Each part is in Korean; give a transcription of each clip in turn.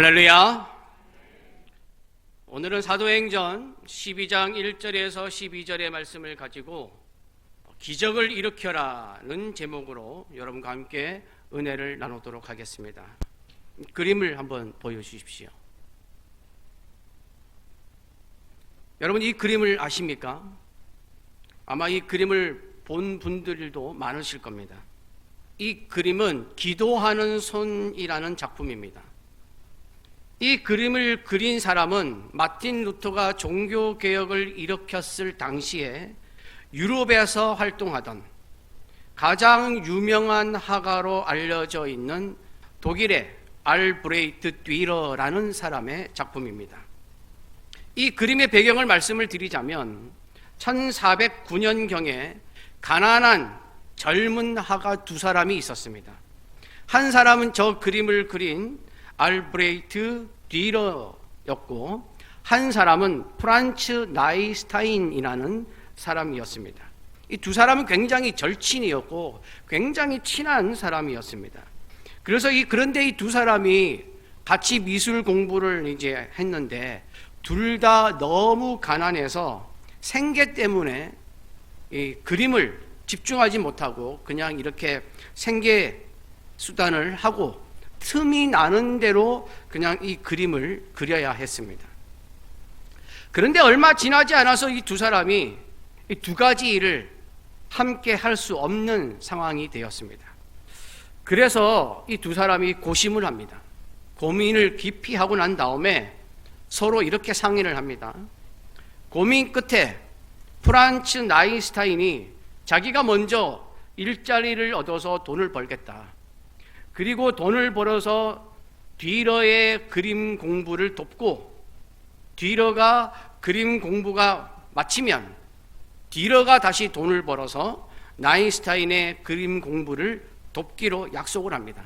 할렐루야. 오늘은 사도행전 12장 1절에서 12절의 말씀을 가지고 기적을 일으켜라는 제목으로 여러분과 함께 은혜를 나누도록 하겠습니다. 그림을 한번 보여주십시오. 여러분, 이 그림을 아십니까? 아마 이 그림을 본 분들도 많으실 겁니다. 이 그림은 기도하는 손이라는 작품입니다. 이 그림을 그린 사람은 마틴 루터가 종교개혁을 일으켰을 당시에 유럽에서 활동하던 가장 유명한 화가로 알려져 있는 독일의 알브레히트 듀러라는 사람의 작품입니다. 이 그림의 배경을 말씀을 드리자면 1409년경에 가난한 젊은 화가 두 사람이 있었습니다. 한 사람은 저 그림을 그린 알브레히트 듀러였고 한 사람은 프란츠 나이스타인이라는 사람이었습니다. 이 두 사람은 굉장히 절친이었고 굉장히 친한 사람이었습니다. 그런데 이 두 사람이 같이 미술 공부를 이제 했는데 둘 다 너무 가난해서 생계 때문에 이 그림을 집중하지 못하고 그냥 이렇게 생계 수단을 하고 틈이 나는 대로 그냥 이 그림을 그려야 했습니다. 그런데 얼마 지나지 않아서 이 두 사람이 이 두 가지 일을 함께 할 수 없는 상황이 되었습니다. 그래서 이 두 사람이 고심을 합니다. 고민을 깊이 하고 난 다음에 서로 이렇게 상의를 합니다. 고민 끝에 프란츠 나이스타인이 자기가 먼저 일자리를 얻어서 돈을 벌겠다. 그리고 돈을 벌어서 듀러의 그림 공부를 돕고 듀러가 그림 공부가 마치면 듀러가 다시 돈을 벌어서 나인스타인의 그림 공부를 돕기로 약속을 합니다.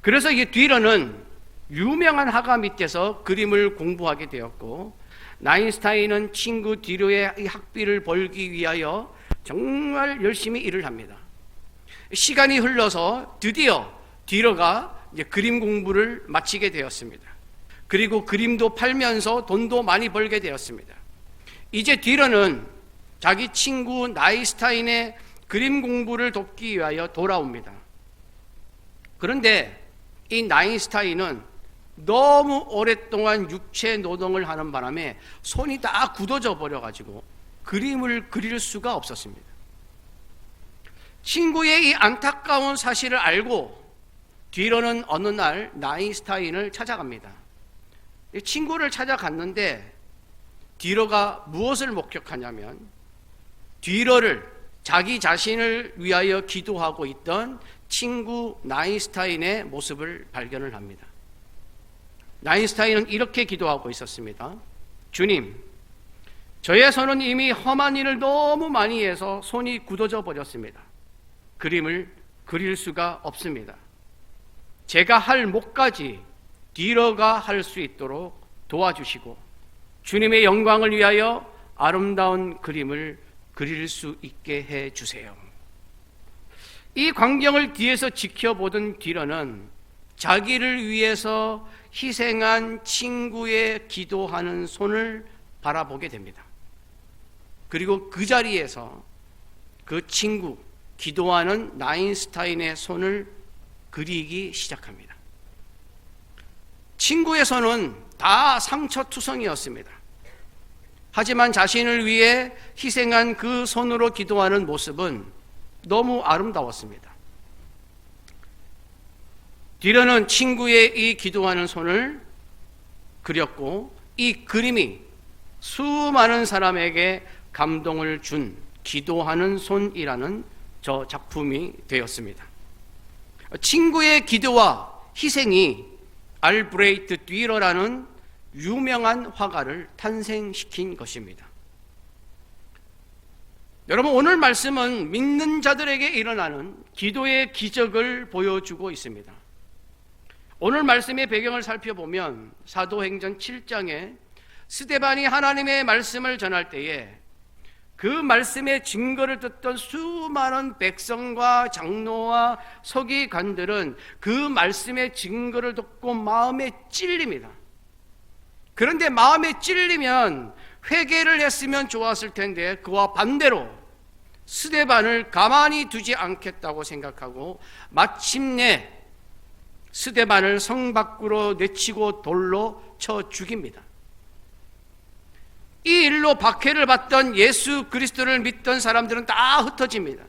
그래서 이 듀러는 유명한 화가 밑에서 그림을 공부하게 되었고 나인스타인은 친구 듀러의 이 학비를 벌기 위하여 정말 열심히 일을 합니다. 시간이 흘러서 드디어 듀러가 이제 그림 공부를 마치게 되었습니다. 그리고 그림도 팔면서 돈도 많이 벌게 되었습니다. 이제 듀러는 자기 친구 나이스타인의 그림 공부를 돕기 위하여 돌아옵니다. 그런데 이 나인스타인은 너무 오랫동안 육체 노동을 하는 바람에 손이 다 굳어져 버려가지고 그림을 그릴 수가 없었습니다. 친구의 이 안타까운 사실을 알고 듀러는 어느 날 나인스타인을 찾아갑니다. 친구를 찾아갔는데 듀러가 무엇을 목격하냐면 듀러를 자기 자신을 위하여 기도하고 있던 친구 나인스타인의 모습을 발견을 합니다. 나인스타인은 이렇게 기도하고 있었습니다. 주님, 저의 손은 이미 험한 일을 너무 많이 해서 손이 굳어져 버렸습니다. 그림을 그릴 수가 없습니다. 제가 할 몫까지 듀러가 할 수 있도록 도와주시고 주님의 영광을 위하여 아름다운 그림을 그릴 수 있게 해주세요. 이 광경을 뒤에서 지켜보던 듀러는 자기를 위해서 희생한 친구의 기도하는 손을 바라보게 됩니다. 그리고 그 자리에서 그 친구 기도하는 나인스타인의 손을 그리기 시작합니다. 친구의 손은 다 상처투성이었습니다. 하지만 자신을 위해 희생한 그 손으로 기도하는 모습은 너무 아름다웠습니다. 듀러는 친구의 이 기도하는 손을 그렸고 이 그림이 수많은 사람에게 감동을 준 기도하는 손이라는 저 작품이 되었습니다. 친구의 기도와 희생이 알브레히트 듀러라는 유명한 화가를 탄생시킨 것입니다. 여러분, 오늘 말씀은 믿는 자들에게 일어나는 기도의 기적을 보여주고 있습니다. 오늘 말씀의 배경을 살펴보면 사도행전 7장에 스데반이 하나님의 말씀을 전할 때에 그 말씀의 증거를 듣던 수많은 백성과 장로와 서기관들은 그 말씀의 증거를 듣고 마음에 찔립니다. 그런데 마음에 찔리면 회개를 했으면 좋았을 텐데 그와 반대로 스데반을 가만히 두지 않겠다고 생각하고 마침내 스데반을 성 밖으로 내치고 돌로 쳐 죽입니다. 이 일로 박해를 받던 예수 그리스도를 믿던 사람들은 다 흩어집니다.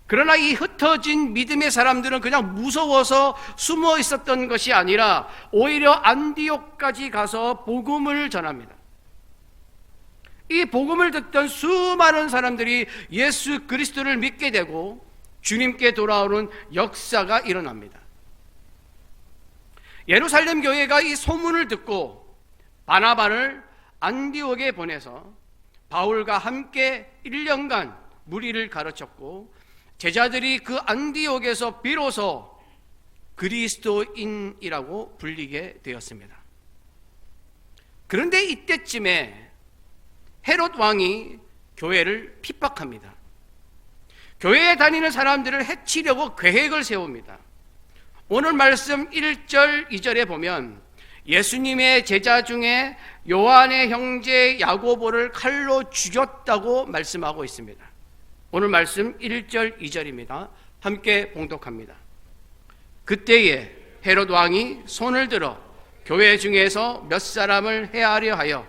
그러나 이 흩어진 믿음의 사람들은 그냥 무서워서 숨어 있었던 것이 아니라 오히려 안디옥까지 가서 복음을 전합니다. 이 복음을 듣던 수많은 사람들이 예수 그리스도를 믿게 되고 주님께 돌아오는 역사가 일어납니다. 예루살렘 교회가 이 소문을 듣고 바나바를 안디옥에 보내서 바울과 함께 1년간 무리를 가르쳤고 제자들이 그 안디옥에서 비로소 그리스도인이라고 불리게 되었습니다. 그런데 이때쯤에 헤롯 왕이 교회를 핍박합니다. 교회에 다니는 사람들을 해치려고 계획을 세웁니다. 오늘 말씀 1절, 2절에 보면 예수님의 제자 중에 요한의 형제 야고보를 칼로 죽였다고 말씀하고 있습니다. 오늘 말씀 1절, 2절입니다. 함께 봉독합니다. 그때에 헤롯 왕이 손을 들어 교회 중에서 몇 사람을 해하려 하여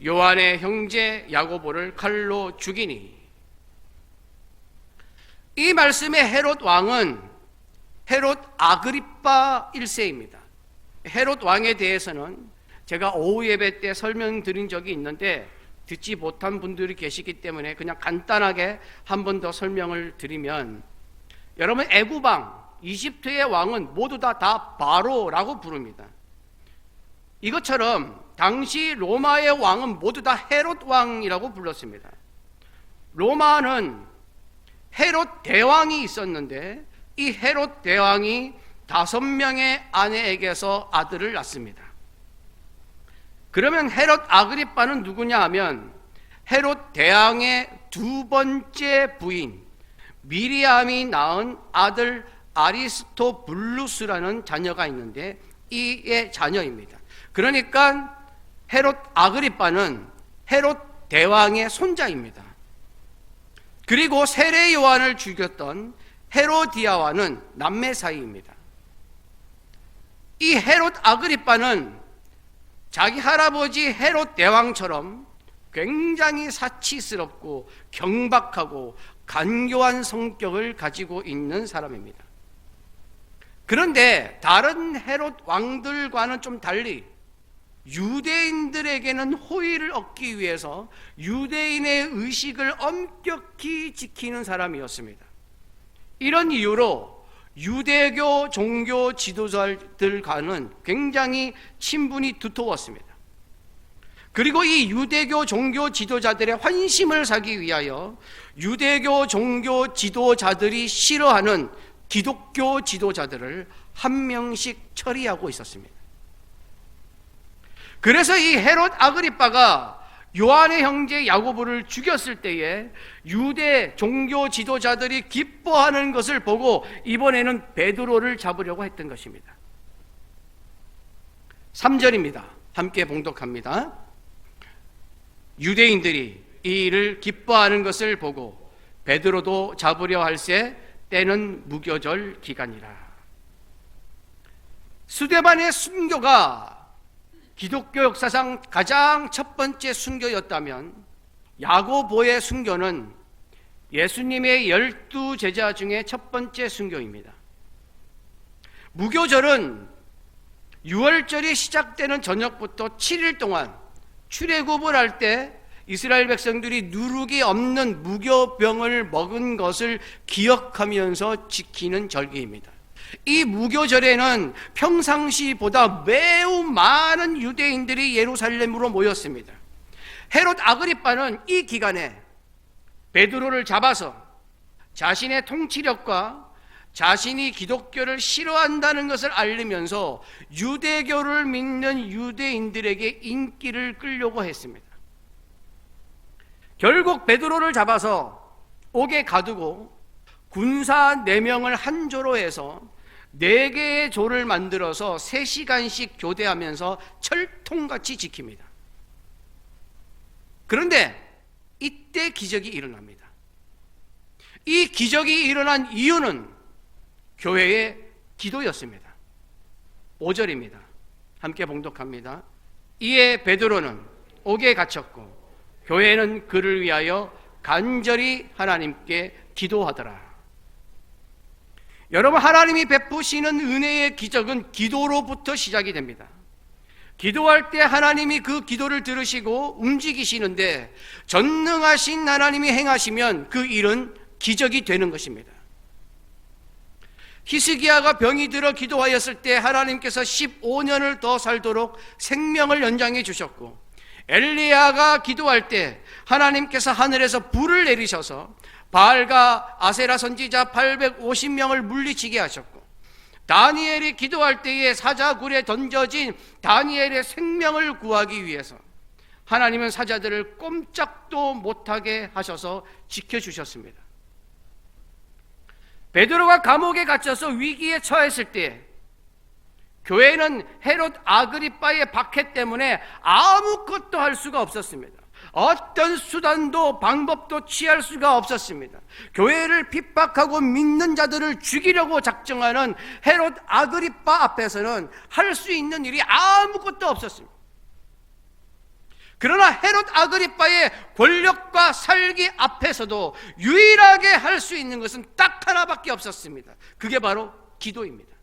요한의 형제 야고보를 칼로 죽이니. 이 말씀의 헤롯 왕은 헤롯 아그리파 1세입니다. 헤롯 왕에 대해서는 제가 오후 예배 때 설명드린 적이 있는데 듣지 못한 분들이 계시기 때문에 그냥 간단하게 한 번 더 설명을 드리면, 여러분 애굽왕 이집트의 왕은 모두 다 바로라고 부릅니다. 이것처럼 당시 로마의 왕은 모두 다 헤롯 왕이라고 불렀습니다. 로마는 헤롯 대왕이 있었는데 이 헤롯 대왕이 5명의 아내에게서 아들을 낳습니다. 그러면 헤롯 아그리빠는 누구냐 하면 헤롯 대왕의 두 번째 부인 미리암이 낳은 아들 아리스토블루스라는 자녀가 있는데 이의 자녀입니다. 그러니까 헤롯 아그리빠는 헤롯 대왕의 손자입니다. 그리고 세례 요한을 죽였던 헤로디아와는 남매 사이입니다. 이 헤롯 아그리빠는 자기 할아버지 헤롯 대왕처럼 굉장히 사치스럽고 경박하고 간교한 성격을 가지고 있는 사람입니다. 그런데 다른 헤롯 왕들과는 좀 달리 유대인들에게는 호의를 얻기 위해서 유대인의 의식을 엄격히 지키는 사람이었습니다. 이런 이유로 유대교 종교 지도자들과는 굉장히 친분이 두터웠습니다. 그리고 이 유대교 종교 지도자들의 환심을 사기 위하여 유대교 종교 지도자들이 싫어하는 기독교 지도자들을 한 명씩 처리하고 있었습니다. 그래서 이 헤롯 아그리빠가 요한의 형제 야고보를 죽였을 때에 유대 종교 지도자들이 기뻐하는 것을 보고 이번에는 베드로를 잡으려고 했던 것입니다. 3절입니다. 함께 봉독합니다. 유대인들이 이 일을 기뻐하는 것을 보고 베드로도 잡으려 할새 때는 무교절 기간이라. 스데반의 순교가 기독교 역사상 가장 첫 번째 순교였다면 야고보의 순교는 예수님의 12제자 중에 첫 번째 순교입니다. 무교절은 6월절이 시작되는 저녁부터 7일 동안 출애굽을 할 때 이스라엘 백성들이 누룩이 없는 무교병을 먹은 것을 기억하면서 지키는 절기입니다. 이 무교절에는 평상시보다 매우 많은 유대인들이 예루살렘으로 모였습니다. 헤롯 아그리빠는 이 기간에 베드로를 잡아서 자신의 통치력과 자신이 기독교를 싫어한다는 것을 알리면서 유대교를 믿는 유대인들에게 인기를 끌려고 했습니다. 결국 베드로를 잡아서 옥에 가두고 군사 4명을 한 조로 해서 4개의 조를 만들어서 3시간씩 교대하면서 철통같이 지킵니다. 그런데 이때 기적이 일어납니다. 이 기적이 일어난 이유는 교회의 기도였습니다. 5절입니다. 함께 봉독합니다. 이에 베드로는 옥에 갇혔고 교회는 그를 위하여 간절히 하나님께 기도하더라. 여러분, 하나님이 베푸시는 은혜의 기적은 기도로부터 시작이 됩니다. 기도할 때 하나님이 그 기도를 들으시고 움직이시는데 전능하신 하나님이 행하시면 그 일은 기적이 되는 것입니다. 히스기야가 병이 들어 기도하였을 때 하나님께서 15년을 더 살도록 생명을 연장해 주셨고, 엘리야가 기도할 때 하나님께서 하늘에서 불을 내리셔서 바알과 아세라 선지자 850명을 물리치게 하셨고, 다니엘이 기도할 때에 사자굴에 던져진 다니엘의 생명을 구하기 위해서 하나님은 사자들을 꼼짝도 못하게 하셔서 지켜주셨습니다. 베드로가 감옥에 갇혀서 위기에 처했을 때 교회는 헤롯 아그리빠의 박해 때문에 아무것도 할 수가 없었습니다. 어떤 수단도 방법도 취할 수가 없었습니다. 교회를 핍박하고 믿는 자들을 죽이려고 작정하는 헤롯 아그리빠 앞에서는 할 수 있는 일이 아무것도 없었습니다. 그러나 헤롯 아그리빠의 권력과 살기 앞에서도 유일하게 할 수 있는 것은 딱 하나밖에 없었습니다. 그게 바로 기도입니다.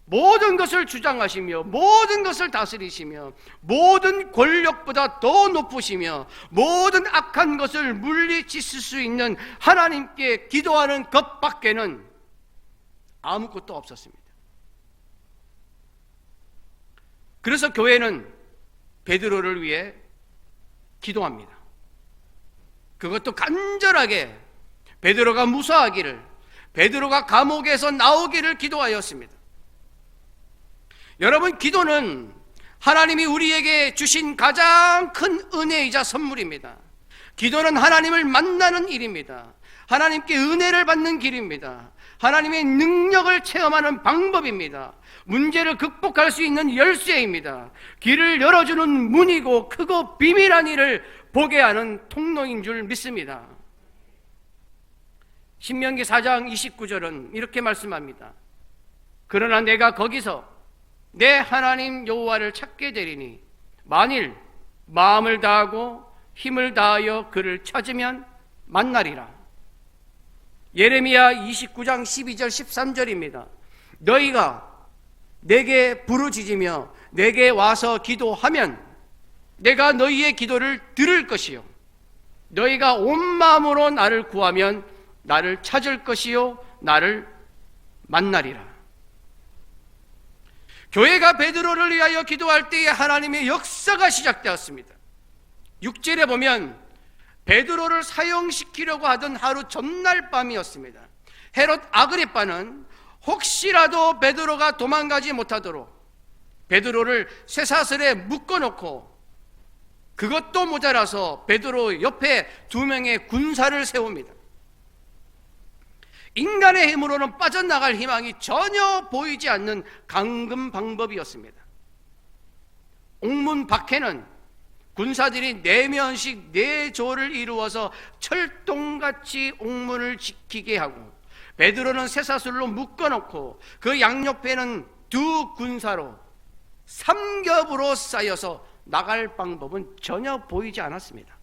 모든 것을 주장하시며 모든 것을 다스리시며 모든 권력보다 더 높으시며 모든 악한 것을 물리치실 수 있는 하나님께 기도하는 것밖에는 아무것도 없었습니다. 그래서 교회는 베드로를 위해 기도합니다. 그것도 간절하게 베드로가 무사하기를, 베드로가 감옥에서 나오기를 기도하였습니다. 여러분, 기도는 하나님이 우리에게 주신 가장 큰 은혜이자 선물입니다. 기도는 하나님을 만나는 일입니다. 하나님께 은혜를 받는 길입니다. 하나님의 능력을 체험하는 방법입니다. 문제를 극복할 수 있는 열쇠입니다. 길을 열어주는 문이고 크고 비밀한 일을 보게 하는 통로인 줄 믿습니다. 신명기 4장 29절은 이렇게 말씀합니다. 그러나 내가 거기서 내 하나님 여호와를 찾게 되리니 만일 마음을 다하고 힘을 다하여 그를 찾으면 만나리라. 예레미야 29장 12절 13절입니다. 너희가 내게 부르짖으며 내게 와서 기도하면 내가 너희의 기도를 들을 것이요 너희가 온 마음으로 나를 구하면 나를 찾을 것이요 나를 만나리라. 교회가 베드로를 위하여 기도할 때에 하나님의 역사가 시작되었습니다. 6절에 보면 베드로를 사형시키려고 하던 하루 전날 밤이었습니다. 헤롯 아그리빠는 혹시라도 베드로가 도망가지 못하도록 베드로를 쇠사슬에 묶어놓고, 그것도 모자라서 베드로 옆에 2명의 군사를 세웁니다. 인간의 힘으로는 빠져나갈 희망이 전혀 보이지 않는 강금 방법이었습니다. 옥문 밖에는 군사들이 4면씩 4조를 이루어서 철동같이 옥문을 지키게 하고, 베드로는 쇠사슬로 묶어놓고 그 양옆에는 2 군사로 3겹으로 쌓여서 나갈 방법은 전혀 보이지 않았습니다.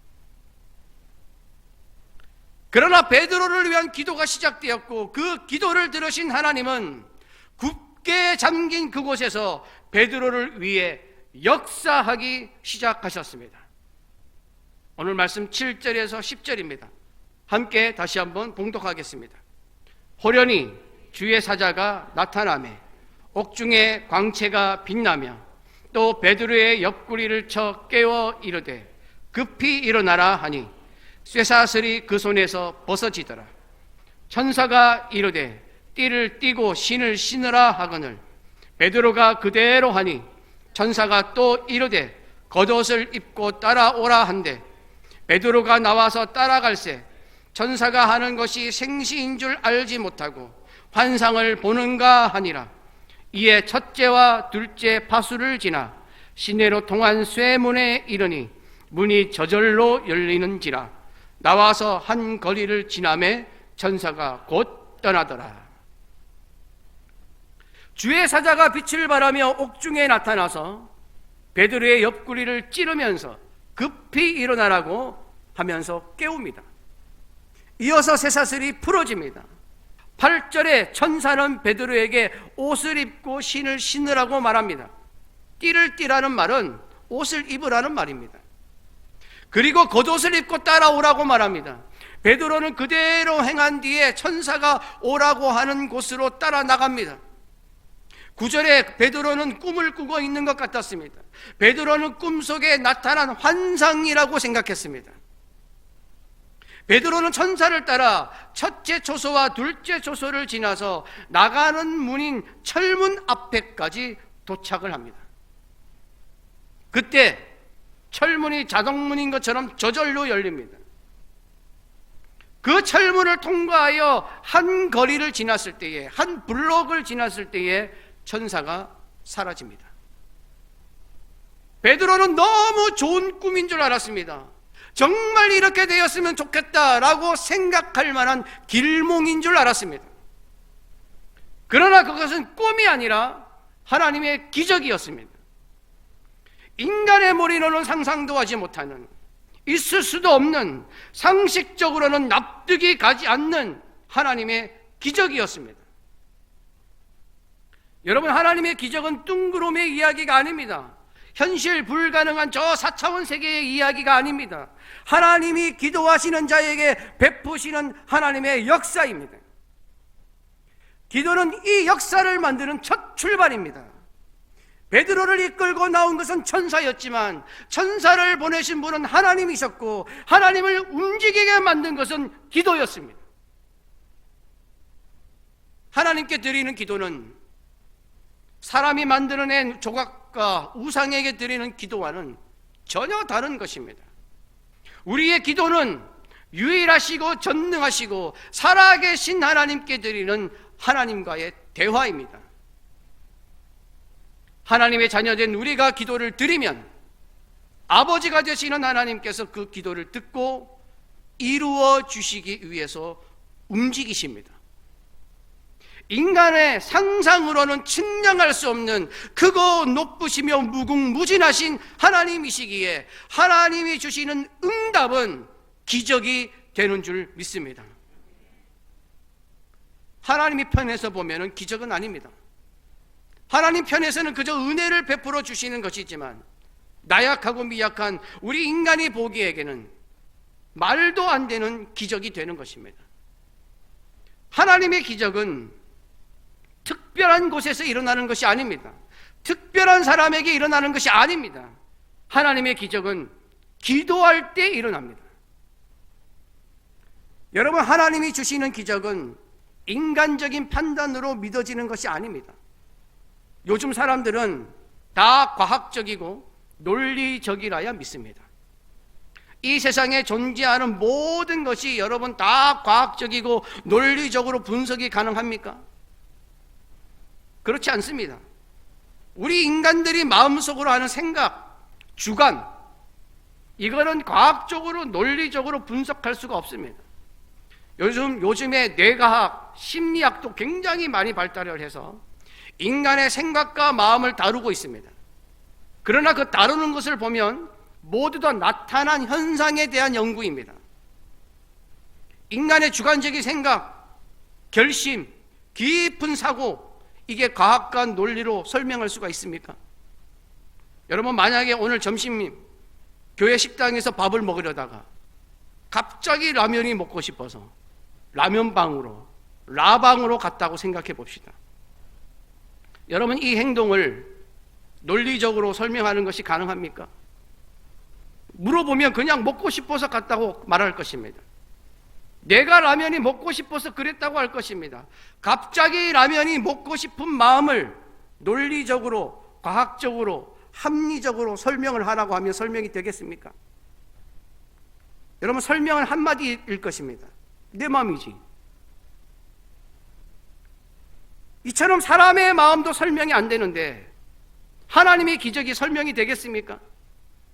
그러나 베드로를 위한 기도가 시작되었고, 그 기도를 들으신 하나님은 굳게 잠긴 그곳에서 베드로를 위해 역사하기 시작하셨습니다. 오늘 말씀 7절에서 10절입니다. 함께 다시 한번 봉독하겠습니다. 호련히 주의 사자가 나타나매 옥중에 광채가 빛나며 또 베드로의 옆구리를 쳐 깨워 이르되 급히 일어나라 하니 쇠사슬이 그 손에서 벗어지더라. 천사가 이르되 띠를 띠고 신을 신으라 하거늘 베드로가 그대로 하니 천사가 또 이르되 겉옷을 입고 따라오라 한데 베드로가 나와서 따라갈새 천사가 하는 것이 생시인 줄 알지 못하고 환상을 보는가 하니라. 이에 첫째와 둘째 파수를 지나 시내로 통한 쇠문에 이르니 문이 저절로 열리는지라. 나와서 한 거리를 지나매 천사가 곧 떠나더라. 주의 사자가 빛을 발하며 옥중에 나타나서 베드로의 옆구리를 찌르면서 급히 일어나라고 하면서 깨웁니다. 이어서 쇠사슬이 풀어집니다. 8절에 천사는 베드로에게 옷을 입고 신을 신으라고 말합니다. 띠를 띠라는 말은 옷을 입으라는 말입니다. 그리고 겉옷을 입고 따라오라고 말합니다. 베드로는 그대로 행한 뒤에 천사가 오라고 하는 곳으로 따라 나갑니다. 9절에 베드로는 꿈을 꾸고 있는 것 같았습니다. 베드로는 꿈속에 나타난 환상이라고 생각했습니다. 베드로는 천사를 따라 첫째 초소와 둘째 초소를 지나서 나가는 문인 철문 앞에까지 도착을 합니다. 그때 철문이 자동문인 것처럼 저절로 열립니다. 그 철문을 통과하여 한 거리를 지났을 때에, 한 블록을 지났을 때에 천사가 사라집니다. 베드로는 너무 좋은 꿈인 줄 알았습니다. 정말 이렇게 되었으면 좋겠다라고 생각할 만한 길몽인 줄 알았습니다. 그러나 그것은 꿈이 아니라 하나님의 기적이었습니다. 인간의 머리로는 상상도 하지 못하는, 있을 수도 없는, 상식적으로는 납득이 가지 않는 하나님의 기적이었습니다. 여러분, 하나님의 기적은 뜬구름의 이야기가 아닙니다. 현실 불가능한 저 4차원 세계의 이야기가 아닙니다. 하나님이 기도하시는 자에게 베푸시는 하나님의 역사입니다. 기도는 이 역사를 만드는 첫 출발입니다. 베드로를 이끌고 나온 것은 천사였지만 천사를 보내신 분은 하나님이셨고 하나님을 움직이게 만든 것은 기도였습니다. 하나님께 드리는 기도는 사람이 만들어낸 조각과 우상에게 드리는 기도와는 전혀 다른 것입니다. 우리의 기도는 유일하시고 전능하시고 살아계신 하나님께 드리는 하나님과의 대화입니다. 하나님의 자녀된 우리가 기도를 드리면 아버지가 되시는 하나님께서 그 기도를 듣고 이루어 주시기 위해서 움직이십니다. 인간의 상상으로는 측량할 수 없는 크고 높으시며 무궁무진하신 하나님이시기에 하나님이 주시는 응답은 기적이 되는 줄 믿습니다. 하나님의 편에서 보면 기적은 아닙니다. 하나님 편에서는 그저 은혜를 베풀어 주시는 것이지만 나약하고 미약한 우리 인간이 보기에게는 말도 안 되는 기적이 되는 것입니다. 하나님의 기적은 특별한 곳에서 일어나는 것이 아닙니다. 특별한 사람에게 일어나는 것이 아닙니다. 하나님의 기적은 기도할 때 일어납니다. 여러분, 하나님이 주시는 기적은 인간적인 판단으로 믿어지는 것이 아닙니다. 요즘 사람들은 다 과학적이고 논리적이라야 믿습니다. 이 세상에 존재하는 모든 것이 여러분 다 과학적이고 논리적으로 분석이 가능합니까? 그렇지 않습니다. 우리 인간들이 마음속으로 하는 생각, 주관, 이거는 과학적으로 논리적으로 분석할 수가 없습니다. 요즘에 뇌과학, 심리학도 굉장히 많이 발달을 해서 인간의 생각과 마음을 다루고 있습니다. 그러나 그 다루는 것을 보면 모두 다 나타난 현상에 대한 연구입니다. 인간의 주관적인 생각, 결심, 깊은 사고, 이게 과학과 논리로 설명할 수가 있습니까? 여러분, 만약에 오늘 점심 교회 식당에서 밥을 먹으려다가 갑자기 라면이 먹고 싶어서 라방으로 갔다고 생각해 봅시다. 여러분, 이 행동을 논리적으로 설명하는 것이 가능합니까? 물어보면 그냥 먹고 싶어서 갔다고 말할 것입니다. 내가 라면이 먹고 싶어서 그랬다고 할 것입니다. 갑자기 라면이 먹고 싶은 마음을 논리적으로, 과학적으로 합리적으로 설명을 하라고 하면 설명이 되겠습니까? 여러분, 설명은 한마디일 것입니다. 내 마음이지. 이처럼 사람의 마음도 설명이 안 되는데 하나님의 기적이 설명이 되겠습니까?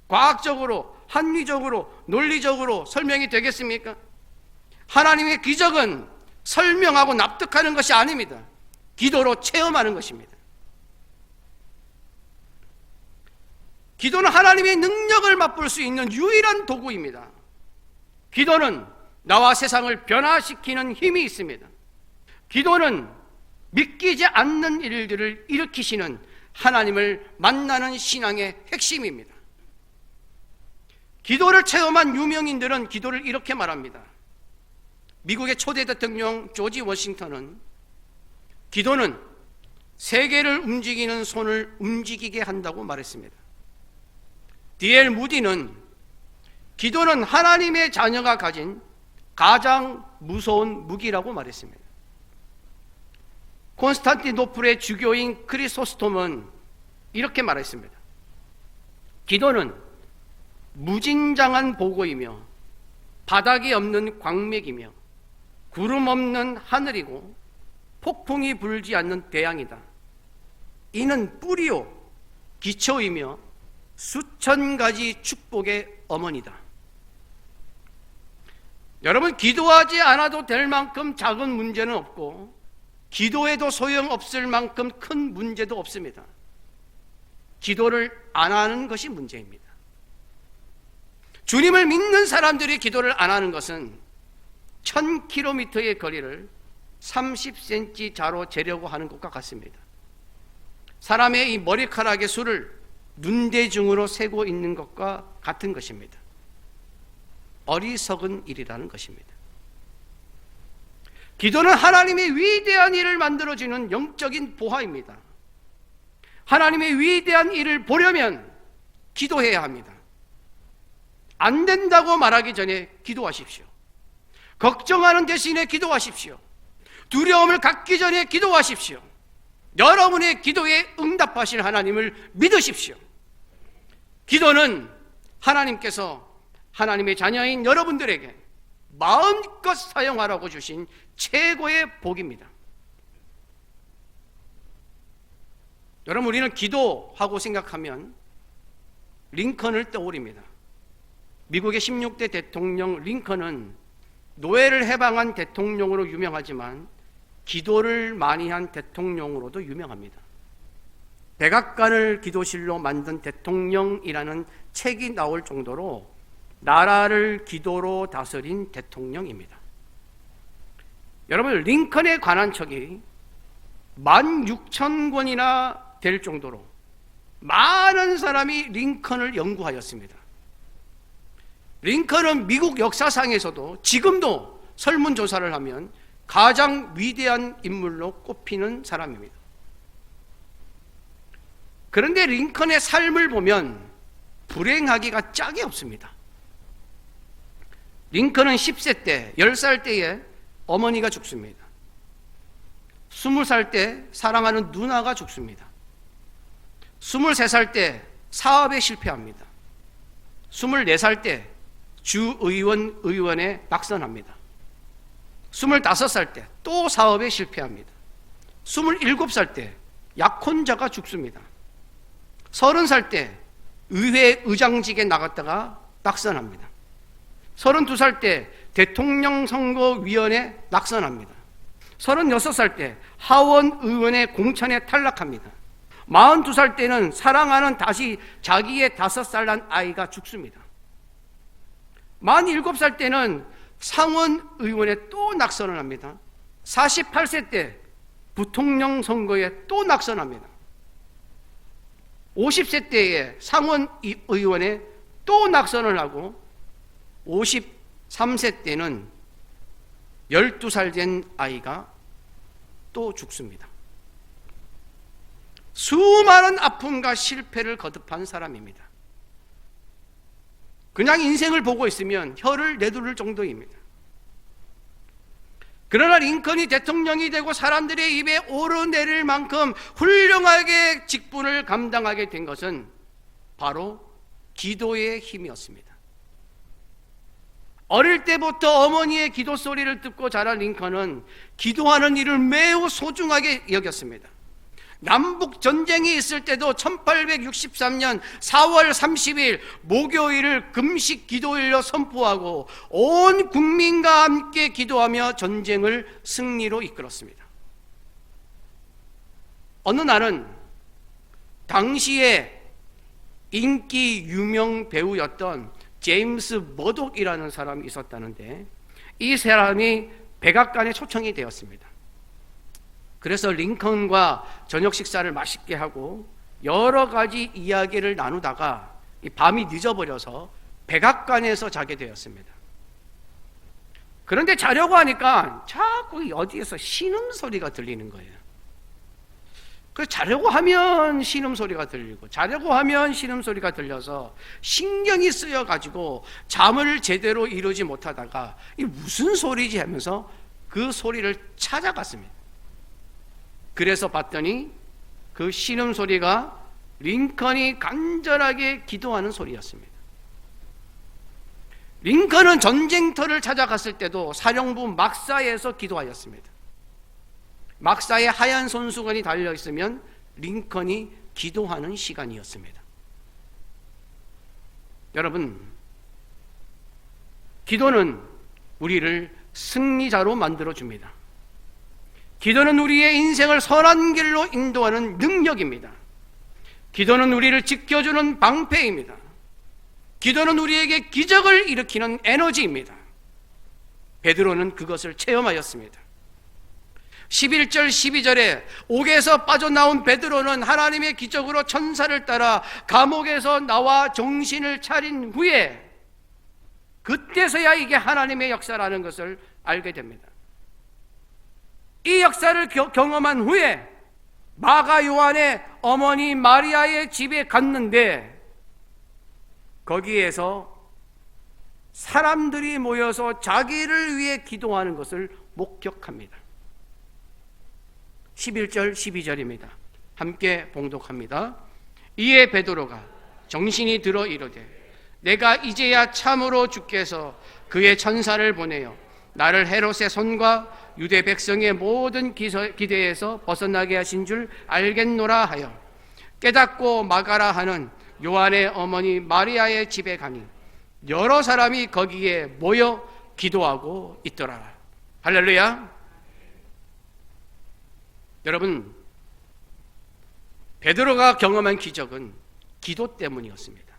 과학적으로, 합리적으로, 논리적으로 설명이 되겠습니까? 하나님의 기적은 설명하고 납득하는 것이 아닙니다. 기도로 체험하는 것입니다. 기도는 하나님의 능력을 맛볼 수 있는 유일한 도구입니다. 기도는 나와 세상을 변화시키는 힘이 있습니다. 기도는 믿기지 않는 일들을 일으키시는 하나님을 만나는 신앙의 핵심입니다. 기도를 체험한 유명인들은 기도를 이렇게 말합니다. 미국의 초대 대통령 조지 워싱턴은 기도는 세계를 움직이는 손을 움직이게 한다고 말했습니다. D.L. 무디는 기도는 하나님의 자녀가 가진 가장 무서운 무기라고 말했습니다. 콘스탄티노플의 주교인 크리소스톰은 이렇게 말했습니다. 기도는 무진장한 보고이며 바닥이 없는 광맥이며 구름 없는 하늘이고 폭풍이 불지 않는 대양이다. 이는 뿌리요 기초이며 수천 가지 축복의 어머니다. 여러분, 기도하지 않아도 될 만큼 작은 문제는 없고 기도해도 소용없을 만큼 큰 문제도 없습니다. 기도를 안 하는 것이 문제입니다. 주님을 믿는 사람들이 기도를 안 하는 것은 1000km의 거리를 30cm 자로 재려고 하는 것과 같습니다. 사람의 이 머리카락의 수를 눈대중으로 세고 있는 것과 같은 것입니다. 어리석은 일이라는 것입니다. 기도는 하나님의 위대한 일을 만들어주는 영적인 보화입니다. 하나님의 위대한 일을 보려면 기도해야 합니다. 안 된다고 말하기 전에 기도하십시오. 걱정하는 대신에 기도하십시오. 두려움을 갖기 전에 기도하십시오. 여러분의 기도에 응답하실 하나님을 믿으십시오. 기도는 하나님께서 하나님의 자녀인 여러분들에게 마음껏 사용하라고 주신 최고의 복입니다. 여러분, 우리는 기도하고 생각하면 링컨을 떠올립니다. 미국의 16대 대통령 링컨은 노예를 해방한 대통령으로 유명하지만 기도를 많이 한 대통령으로도 유명합니다. 백악관을 기도실로 만든 대통령이라는 책이 나올 정도로 나라를 기도로 다스린 대통령입니다. 여러분, 링컨에 관한 책이 16,000권이나 될 정도로 많은 사람이 링컨을 연구하였습니다. 링컨은 미국 역사상에서도 지금도 설문조사를 하면 가장 위대한 인물로 꼽히는 사람입니다. 그런데 링컨의 삶을 보면 불행하기가 짝이 없습니다. 링컨은 10세 때, 10살 때에 어머니가 죽습니다. 20살 때 사랑하는 누나가 죽습니다. 23살 때 사업에 실패합니다. 24살 때 의원에 낙선합니다. 25살 때 또 사업에 실패합니다. 27살 때 약혼자가 죽습니다. 30살 때 의회 의장직에 나갔다가 낙선합니다. 32살 때 대통령 선거위원회 낙선합니다. 36살 때 하원 의원의 공천에 탈락합니다. 42살 때는 사랑하는 다시 자기의 5살 난 아이가 죽습니다. 47살 때는 상원 의원에 또 낙선을 합니다. 48세 때 부통령 선거에 또 낙선합니다. 50세 때에 상원 의원에 또 낙선을 하고 53세 때는 12살 된 아이가 또 죽습니다. 수많은 아픔과 실패를 거듭한 사람입니다. 그냥 인생을 보고 있으면 혀를 내두를 정도입니다. 그러나 링컨이 대통령이 되고 사람들의 입에 오르내릴 만큼 훌륭하게 직분을 감당하게 된 것은 바로 기도의 힘이었습니다. 어릴 때부터 어머니의 기도 소리를 듣고 자란 링컨은 기도하는 일을 매우 소중하게 여겼습니다. 남북 전쟁이 있을 때도 1863년 4월 30일 목요일을 금식 기도일로 선포하고 온 국민과 함께 기도하며 전쟁을 승리로 이끌었습니다. 어느 날은 당시에 인기 유명 배우였던 제임스 머독이라는 사람이 있었다는데 이 사람이 백악관에 초청이 되었습니다. 그래서 링컨과 저녁 식사를 맛있게 하고 여러 가지 이야기를 나누다가 밤이 늦어버려서 백악관에서 자게 되었습니다. 그런데 자려고 하니까 자꾸 어디에서 신음소리가 들리는 거예요. 그래서 자려고 하면 신음소리가 들리고 자려고 하면 신음소리가 들려서 신경이 쓰여가지고 잠을 제대로 이루지 못하다가 이 무슨 소리지 하면서 그 소리를 찾아갔습니다. 그래서 봤더니 그 신음소리가 링컨이 간절하게 기도하는 소리였습니다. 링컨은 전쟁터를 찾아갔을 때도 사령부 막사에서 기도하였습니다. 막사에 하얀 손수건이 달려있으면 링컨이 기도하는 시간이었습니다. 여러분, 기도는 우리를 승리자로 만들어줍니다. 기도는 우리의 인생을 선한 길로 인도하는 능력입니다. 기도는 우리를 지켜주는 방패입니다. 기도는 우리에게 기적을 일으키는 에너지입니다. 베드로는 그것을 체험하였습니다. 11절 12절에 옥에서 빠져나온 베드로는 하나님의 기적으로 천사를 따라 감옥에서 나와 정신을 차린 후에 그때서야 이게 하나님의 역사라는 것을 알게 됩니다. 이 역사를 경험한 후에 마가 요한의 어머니 마리아의 집에 갔는데 거기에서 사람들이 모여서 자기를 위해 기도하는 것을 목격합니다. 11절 12절입니다. 함께 봉독합니다. 이에 베드로가 정신이 들어 이르되 내가 이제야 참으로 주께서 그의 천사를 보내어 나를 헤롯의 손과 유대 백성의 모든 기대에서 벗어나게 하신 줄 알겠노라 하여 깨닫고 마가라 하는 요한의 어머니 마리아의 집에 가니 여러 사람이 거기에 모여 기도하고 있더라. 할렐루야. 여러분, 베드로가 경험한 기적은 기도 때문이었습니다.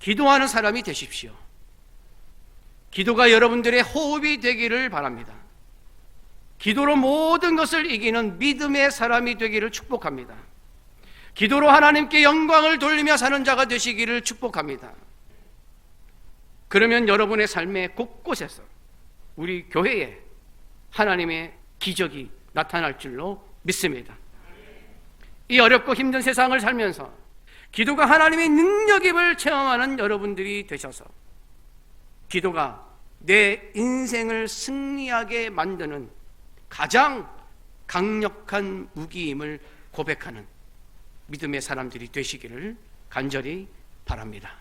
기도하는 사람이 되십시오. 기도가 여러분들의 호흡이 되기를 바랍니다. 기도로 모든 것을 이기는 믿음의 사람이 되기를 축복합니다. 기도로 하나님께 영광을 돌리며 사는 자가 되시기를 축복합니다. 그러면 여러분의 삶의 곳곳에서 우리 교회에 하나님의 기적이 나타날 줄로 믿습니다. 이 어렵고 힘든 세상을 살면서 기도가 하나님의 능력임을 체험하는 여러분들이 되셔서 기도가 내 인생을 승리하게 만드는 가장 강력한 무기임을 고백하는 믿음의 사람들이 되시기를 간절히 바랍니다.